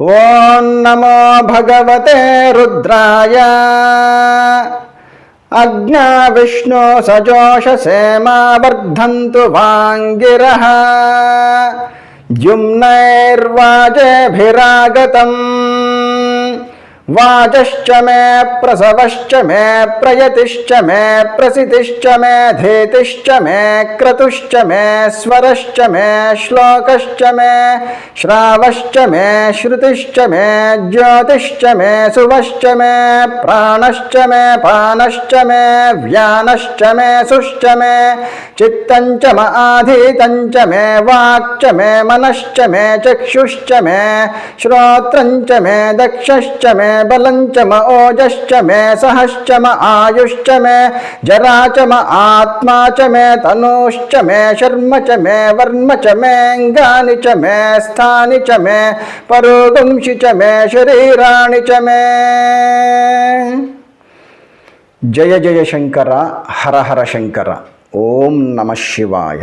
ఓం నమో భగవతే రుద్రాయ అజ్ఞా విష్ణు సజోషసే మా వర్ధంతు వాంగిరః ద్యుమ్నైర్వాజేభిరాగతం వాజశ్చ మే ప్రసవశ్చ మే ప్రయతిశ్చ మే ప్రసితిశ్చ మే ధేతిశ్చ మే క్రతుశ్చ మే స్వరశ్చ మే శ్లోకశ్చ మే శ్రావశ్చ మే శ్రుతిశ్చ మే జ్యోతిశ్చ మే సువశ్చ మే ప్రాణశ్చ మే పానశ్చ మే వ్యానశ్చ మే సుశ్చ మే చిత్తంచ మ ఆధీతంచ మే వాక్చ మే మనశ్చ మే చక్షుశ్చ మే శ్రోత్రంచ మే దక్షశ్చ మే బలంచ మ ఓజశ్చ మే సహశ్చ మ ఆయుశ్చ మే జరా చ మ ఆత్మా చ మే తనూశ్చ మే శర్మ చ మే వర్మ చ మే అంగాని చ మే స్థాని చ మే పరోగంషి చ మే శరీరాణి చ మే. జయ జయ శంకర, హర హర శంకర. ఓం నమ శివాయ.